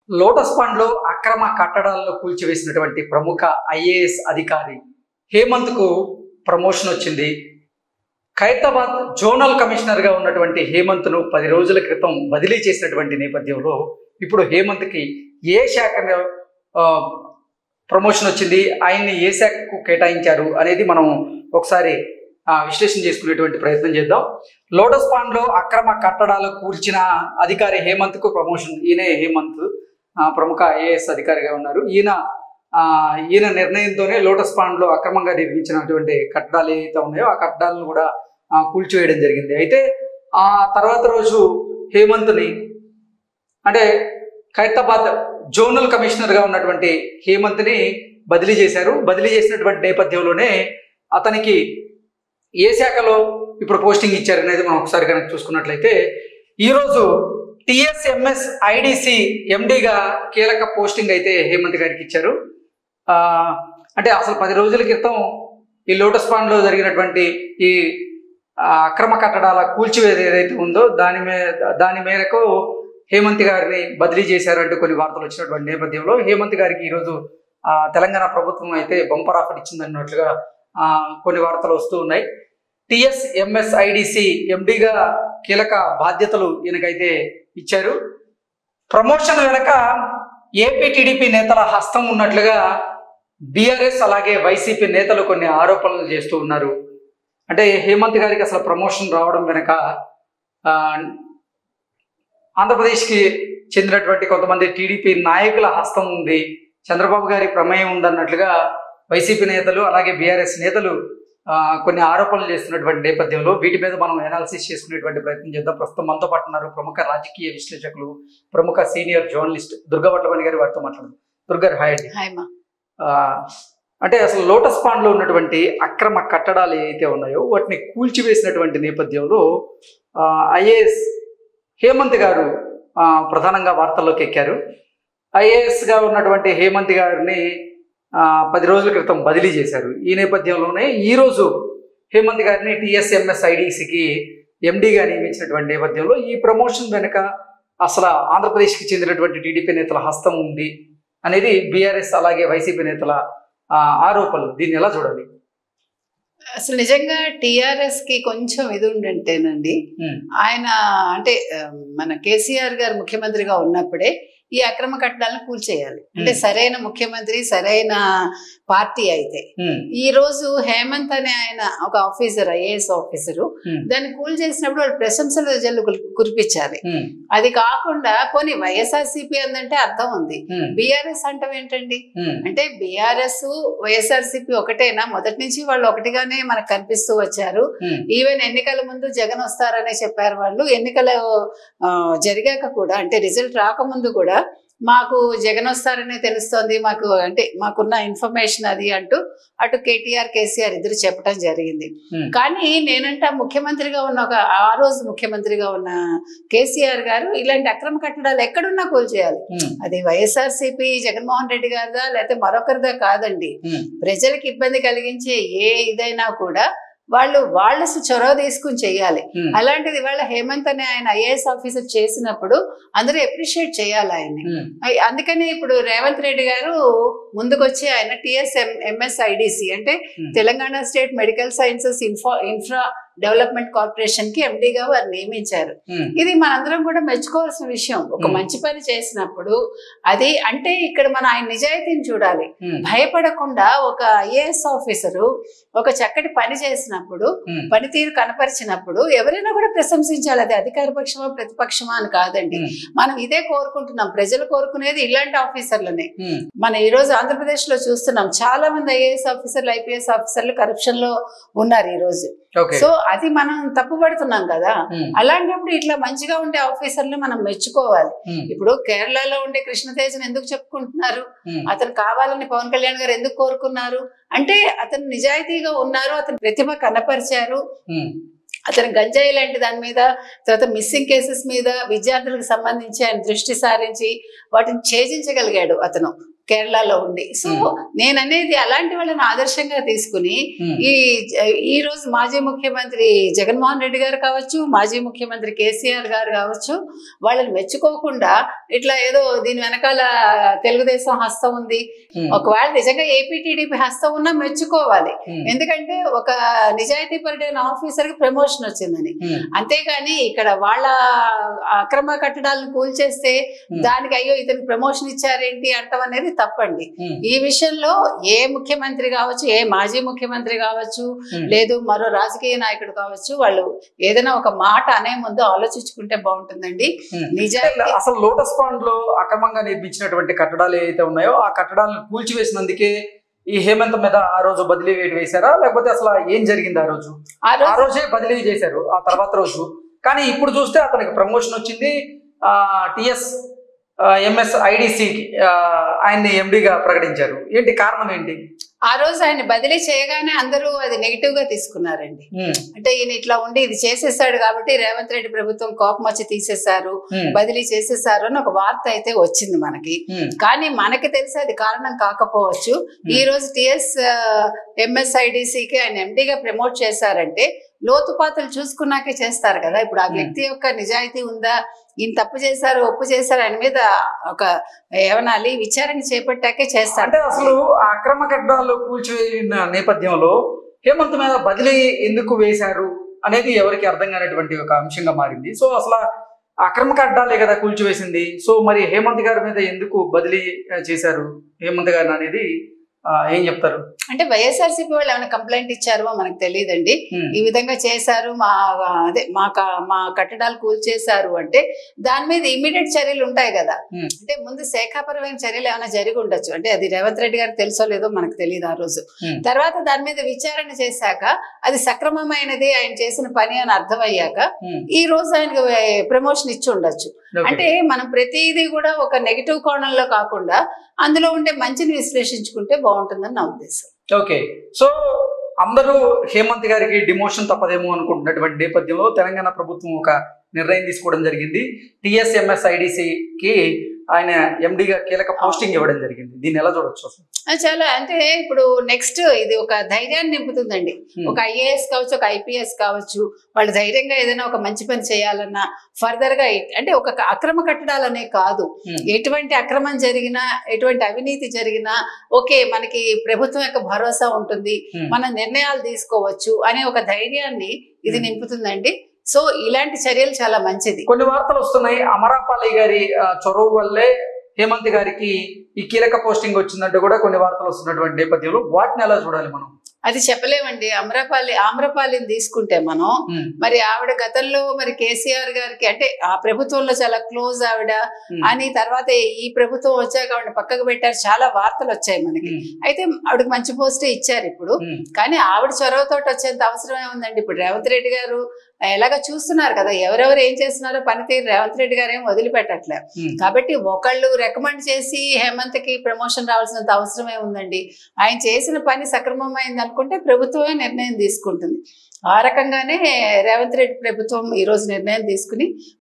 Lotus pond లో అక్రమ కట్టడాల్లో కూల్చివేసినటువంటి ప్రముఖ ఐఏఎస్ అధికారి హేమంత్ కు ప్రమోషన్ వచ్చింది. ఖైరతాబాద్ జోనల్ కమిషనర్ గా ఉన్నటువంటి హేమంత్ ను 10 రోజుల క్రితం బదిలీ చేసినటువంటి నేపథ్యంలో ఇప్పుడు హేమంత్ కి ఏ శాఖలో ప్రమోషన్ వచ్చింది, ఆయన్ని ఏ శాఖకు కేటాయించారు అనేది మనం ఒకసారి విశ్లేషణ చేసుకునేటువంటి ప్రయత్నం చేద్దాం. లోటస్ పాండ్ లో అక్రమ కట్టడాలు కూల్చిన అధికారి హేమంత్ కు ప్రమోషన్. ఈయనే హేమంత్ ప్రముఖ ఐఏఎస్ అధికారిగా ఉన్నారు. ఈయన నిర్ణయంతోనే లోటస్ పాండ్ లో అక్రమంగా నిర్మించినటువంటి కట్టడాలు ఏవైతే ఉన్నాయో ఆ కట్టడాలను కూడా కూల్చివేయడం జరిగింది. అయితే ఆ తర్వాత రోజు హేమంత్ని అంటే ఖైరతాబాద్ జోనల్ కమిషనర్ గా ఉన్నటువంటి హేమంత్ని బదిలీ చేశారు. బదిలీ చేసినటువంటి నేపథ్యంలోనే అతనికి ఏ శాఖలో ఇప్పుడు పోస్టింగ్ ఇచ్చారు అనేది మనం ఒకసారి కనుక చూసుకున్నట్లయితే ఈరోజు TSMS IDC MDగా కీలక పోస్టింగ్ అయితే హేమంత్ గారికి ఇచ్చారు. అంటే అసలు 10 రోజుల క్రితం ఈ లోటస్ పాండ్ లో జరిగినటువంటి ఈ అక్రమ కట్టడాల కూల్చివేత ఏదైతే ఉందో దాని మేరకు హేమంత్ గారిని బదిలీ చేశారంటూ కొన్ని వార్తలు వచ్చినటువంటి నేపథ్యంలో హేమంత్ గారికి ఈరోజు తెలంగాణ ప్రభుత్వం అయితే బంపర్ ఆఫర్ ఇచ్చిందన్నట్లుగా కొన్ని వార్తలు వస్తూ ఉన్నాయి. TSMS IDC MDగా కీలక బాధ్యతలు ఈయనకైతే ఇచ్చారు. ప్రమోషన్ వెనక ఏపీ టీడీపీ నేతల హస్తం ఉన్నట్లుగా బీఆర్ఎస్ అలాగే వైసీపీ నేతలు కొన్ని ఆరోపణలు చేస్తూ ఉన్నారు. అంటే హేమంత్ గారికి అసలు ప్రమోషన్ రావడం వెనక ఆంధ్రప్రదేశ్కి చెందినటువంటి కొంతమంది టీడీపీ నాయకుల హస్తం ఉంది, చంద్రబాబు గారి ప్రమేయం ఉందన్నట్లుగా వైసీపీ నేతలు అలాగే బీఆర్ఎస్ నేతలు కొన్ని ఆరోపణలు చేస్తున్నటువంటి నేపథ్యంలో వీటి మీద మనం అనాలిసిస్ చేసుకునేటువంటి ప్రయత్నం చేద్దాం. ప్రస్తుతం మనతో పాటు ఉన్నారు ప్రముఖ రాజకీయ విశ్లేషకులు, ప్రముఖ సీనియర్ జర్నలిస్ట్ దుర్గా వడ్లమణి గారు. వారితో మాట్లాడదాం. దుర్గా హాయ్ అండి. అంటే అసలు లోటస్ పాండ్ లో ఉన్నటువంటి అక్రమ కట్టడాలు ఏవైతే ఉన్నాయో వాటిని కూల్చివేసినటువంటి నేపథ్యంలో ఐఏఎస్ హేమంత్ గారు ప్రధానంగా వార్తల్లోకి ఎక్కారు. ఐఏఎస్ గా ఉన్నటువంటి హేమంత్ గారిని 10 రోజుల క్రితం బదిలీ చేశారు. ఈ నేపథ్యంలోనే ఈరోజు హేమంత్ గారిని TSMS IDCకి MDగా నియమించినటువంటి నేపథ్యంలో ఈ ప్రమోషన్ వెనుక అసలు ఆంధ్రప్రదేశ్కి చెందినటువంటి టీడీపీ నేతల హస్తం ఉంది అనేది బీఆర్ఎస్ అలాగే వైసీపీ నేతల ఆరోపణలు. దీన్ని ఎలా చూడాలి? అసలు నిజంగా TRS కి కొంచెం ఇది ఉండంటేనండి, ఆయన అంటే మన కేసీఆర్ గారు ముఖ్యమంత్రిగా ఉన్నప్పుడే ఈ అక్రమ కట్టడాలను కూల్చేయాలి. అంటే సరైన ముఖ్యమంత్రి, సరైన పార్టీ అయితే ఈ రోజు హేమంత్ అనే ఆయన ఒక ఆఫీసర్, ఐఏఎస్ ఆఫీసరు, దాన్ని కూల్ చేసినప్పుడు వాళ్ళు ప్రశంసలు జల్లు కురిపించాలి. అది కాకుండా పోనీ వైఎస్ఆర్సీపీ అందంటే అర్థం ఉంది, బీఆర్ఎస్ అంటాం ఏంటండి? అంటే బీఆర్ఎస్ వైఎస్ఆర్సీపీ ఒకటేనా? మొదటి నుంచి వాళ్ళు ఒకటిగానే మనకు కనిపిస్తూ వచ్చారు. ఈవెన్ ఎన్నికల ముందు జగన్ వస్తారనే చెప్పారు వాళ్ళు. ఎన్నికలు జరిగాక కూడా, అంటే రిజల్ట్ రాకముందు కూడా మాకు జగన్ వస్తారనే తెలుస్తోంది, మాకు అంటే మాకున్న ఇన్ఫర్మేషన్ అది అంటూ అటు కేటీఆర్ కేసీఆర్ ఇద్దరు చెప్పడం జరిగింది. కానీ నేనంటే ముఖ్యమంత్రిగా ఉన్న ఆ రోజు ముఖ్యమంత్రిగా ఉన్న కేసీఆర్ గారు ఇలాంటి అక్రమ కట్టడాలు ఎక్కడున్నా కూల్చేయాలి. అది వైఎస్ఆర్సీపీ జగన్మోహన్ రెడ్డి గారిదా లేకపోతే మరొకరిదా కాదండి. ప్రజలకు ఇబ్బంది కలిగించే ఏ ఇదైనా కూడా వాళ్ళు చొరవ తీసుకుని చెయ్యాలి. అలాంటిది వాళ్ళ హేమంత్ అనే ఆయన ఐఏఎస్ ఆఫీసర్ చేసినప్పుడు అందరూ అప్రిషియేట్ చేయాలి ఆయన్ని. అందుకని ఇప్పుడు రేవంత్ రెడ్డి గారు ముందుకొచ్చి ఆయన TSMS IDC అంటే Telangana state medical sciences infra development corporation కి MDగా వారు నియమించారు. ఇది మనందరం కూడా మెచ్చుకోవాల్సిన విషయం. ఒక మంచి పని చేసినప్పుడు అది అంటే ఇక్కడ మనం ఆయన నిజాయితీని చూడాలి. భయపడకుండా ఒక ఐఏఎస్ ఆఫీసరు ఒక చక్కటి పని చేసినప్పుడు, పనితీరు కనపరిచినప్పుడు ఎవరైనా కూడా ప్రశంసించాలి. అది అధికార పక్షమా ప్రతిపక్షమా అని కాదండి. మనం ఇదే కోరుకుంటున్నాం. ప్రజలు కోరుకునేది ఇలాంటి ఆఫీసర్లనే. మనం ఈ రోజు ఆంధ్రప్రదేశ్ లో చూస్తున్నాం, చాలా మంది ఐఏఎస్ ఆఫీసర్లు, ఐపీఎస్ ఆఫీసర్లు కరప్షన్ లో ఉన్నారు ఈ రోజు. సో అది మనం తప్పుపడుతున్నాం కదా. అలాంటప్పుడు ఇట్లా మంచిగా ఉండే ఆఫీసర్లు మనం మెచ్చుకోవాలి. ఇప్పుడు కేరళలో ఉండే కృష్ణతేజను ఎందుకు చెప్పుకుంటున్నారు? అతను కావాలని పవన్ కళ్యాణ్ గారు ఎందుకు కోరుకున్నారు అంటే అతను నిజాయితీగా ఉన్నారు, అతను ప్రతిభ కనపరిచారు. అతను గంజాయి లాంటి దాని మీద, తర్వాత మిస్సింగ్ కేసెస్ మీద విద్యార్థులకు సంబంధించి ఆయన దృష్టి సారించి వాటిని ఛేదించగలిగాడు. అతను కేరళలో ఉండి. సో నేను అనేది అలాంటి వాళ్ళని ఆదర్శంగా తీసుకుని ఈ రోజు మాజీ ముఖ్యమంత్రి జగన్మోహన్ రెడ్డి గారు కావచ్చు, మాజీ ముఖ్యమంత్రి కేసీఆర్ గారు కావచ్చు, వాళ్ళని మెచ్చుకోకుండా ఇట్లా ఏదో దీని వెనకాల తెలుగుదేశం హస్తం ఉంది, ఒకవేళ నిజంగా ఏపీ టీడీపీ హస్తం ఉన్నా మెచ్చుకోవాలి. ఎందుకంటే ఒక నిజాయితీ పరుడైన ఆఫీసర్ కి ప్రమోషన్ వచ్చిందని. అంతేగాని ఇక్కడ వాళ్ళ అక్రమ కట్టడాలను కూల్చేస్తే దానికి అయ్యో ఇతను ప్రమోషన్ ఇచ్చారేంటి అంటాం అనేది తప్పండి. ఈ విషయంలో ఏ ముఖ్యమంత్రి కావచ్చు, ఏ మాజీ ముఖ్యమంత్రి కావచ్చు, లేదు మరో రాజకీయ నాయకుడు కావచ్చు, వాళ్ళు ఏదైనా ఒక మాట అనే ముందు ఆలోచించుకుంటే బాగుంటుందండి. నిజానికి అసలు లోటస్ పాండ్ లో అక్రమంగా నిర్మించినటువంటి కట్టడాలు ఏవైతే ఉన్నాయో ఆ కట్టడాలను కూల్చివేసినందుకే ఈ హేమంత్ మీద ఆ రోజు బదిలీ వేశారా, లేకపోతే అసలు ఏం జరిగింది? ఆ రోజే బదిలీ చేశారు ఆ తర్వాత రోజు. కానీ ఇప్పుడు చూస్తే అతనికి ప్రమోషన్ వచ్చింది. టిఎస్ ఎంఎస్ ఐడిసి ఆయన్ని ఎండిగా ప్రకటించారు. ఏంటి కారణం ఏంటి? ఆ రోజు ఆయన బదిలీ చేయగానే అందరూ అది నెగిటివ్ గా తీసుకున్నారండి. అంటే ఈయన ఇట్లా ఉండి ఇది చేసేసాడు కాబట్టి రేవంత్ రెడ్డి ప్రభుత్వం కోపం వచ్చి తీసేశారు, బదిలీ చేసేసారు అని ఒక వార్త అయితే వచ్చింది మనకి. కానీ మనకి తెలిసి అది కారణం కాకపోవచ్చు. ఈ రోజు టిఎస్ ఎంఎస్ఐడిసికి ఆయన ఎండిగా ప్రమోట్ చేశారంటే లోతుపాతులు చూసుకున్నాకే చేస్తారు కదా. ఇప్పుడు ఆ వ్యక్తి యొక్క నిజాయితీ ఉందా, ఈయన తప్పు చేశారు ఒప్పు చేశారు ఆయన మీద ఒక ఏమనాలి విచారణ చేపట్టాకే చేస్తారు. అంటే అసలు అక్రమ కట్టడాలు కూల్చివేసిన నేపథ్యంలో హేమంత్ మీద బదిలీ ఎందుకు వేశారు అనేది ఎవరికి అర్థం కానటువంటి ఒక అంశంగా మారింది. సో అసలు అక్రమ కట్టడాలే కదా కూల్చివేసింది. సో మరి హేమంత్ గారి మీద ఎందుకు బదిలీ చేశారు హేమంత్ గారిని అనేది ఏం చెప్తారు? అంటే వైఎస్ఆర్సీపీ వాళ్ళు ఏమైనా కంప్లైంట్ ఇచ్చారో మనకు తెలియదండి. ఈ విధంగా చేశారు, మా కట్టడాలు కూల్చేశారు అంటే దాని మీద ఇమ్మీడియట్ చర్యలు ఉంటాయి కదా. అంటే ముందు శాఖాపరమైన చర్యలు ఏమైనా జరిగి ఉండొచ్చు. అంటే అది రేవంత్ రెడ్డి గారికి తెలుసో లేదో మనకు తెలియదు ఆ రోజు. తర్వాత దాని మీద విచారణ చేశాక అది సక్రమమైనది, ఆయన చేసిన పని అని అర్థమయ్యాక ఈ రోజు ఆయనకు ప్రమోషన్ ఇచ్చి ఉండొచ్చు. అంటే మనం ప్రతిదీ కూడా ఒక నెగిటివ్ కోణంలో కాకుండా అందులో ఉండే మంచిని విశ్లేషించుకుంటే బాగుంటుందని నా ఉద్దేశం. ఓకే, సో అందరూ హేమంత్ గారికి డిమోషన్ తప్పదేమో అనుకుంటున్నటువంటి నేపథ్యంలో తెలంగాణ ప్రభుత్వం ఒక నిర్ణయం తీసుకోవడం జరిగింది. టిఎస్ఎంఎస్ఐడిసికి ఆయన ఎండిగా కీలక పోస్టింగ్ ఇవ్వడం జరిగింది. దీన్ని ఎలా చూడొచ్చు? చాలా అంటే ఇప్పుడు నెక్స్ట్ ఇది ఒక ధైర్యాన్ని నింపుతుందండి. ఒక ఐఏఎస్ కావచ్చు, ఒక ఐపీఎస్ కావచ్చు, వాళ్ళు ధైర్యంగా ఏదైనా ఒక మంచి పని చేయాలన్నా ఫర్దర్ గా అంటే ఒక అక్రమ కట్టడాలనే కాదు, ఎటువంటి అక్రమం జరిగినా ఎటువంటి అవినీతి జరిగినా ఓకే మనకి ప్రభుత్వం యొక్క భరోసా ఉంటుంది, మన నిర్ణయాలు తీసుకోవచ్చు అనే ఒక ధైర్యాన్ని ఇది నింపుతుందండి. సో ఇలాంటి చర్యలు చాలా మంచిది. కొన్ని వార్తలు వస్తున్నాయి అమరాపాలి గారి చొరవ వల్లే హేమంత్ గారికి ఈ కీలక పోస్టింగ్ వచ్చిందంటే కూడా కొన్ని వార్తలు వస్తున్నటువంటి నేపథ్యంలో వాటిని ఎలా చూడాలి మనం? అది చెప్పలేమండి. ఆమ్రపాలిని తీసుకుంటే మనం మరి ఆవిడ గతంలో మరి కేసీఆర్ గారికి అంటే ఆ ప్రభుత్వంలో చాలా క్లోజ్ ఆవిడ అని, తర్వాత ఈ ప్రభుత్వం వచ్చాక ఆవిడ పక్కకు పెట్టారు, చాలా వార్తలు వచ్చాయి మనకి. అయితే ఆవిడకి మంచి పోస్టే ఇచ్చారు ఇప్పుడు. కానీ ఆవిడ చొరవతో వచ్చేంత అవసరం ఏముందండి? ఇప్పుడు రేవంత్ రెడ్డి గారు ఎలాగ చూస్తున్నారు కదా ఎవరెవరు ఏం చేస్తున్నారో పనితీరు రేవంత్ రెడ్డి గారు ఏం వదిలిపెట్టట్లేదు. కాబట్టి ఒకళ్ళు రికమెండ్ చేసి హేమంత్ కి ప్రమోషన్ రావాల్సినంత అవసరమే ఉందండి. ఆయన చేసిన పని సక్రమమైంది అనుకుంటే ప్రభుత్వమే నిర్ణయం తీసుకుంటుంది. ఆ రకంగానే రేవంత్ రెడ్డి ప్రభుత్వం ఈ రోజు నిర్ణయం తీసుకుని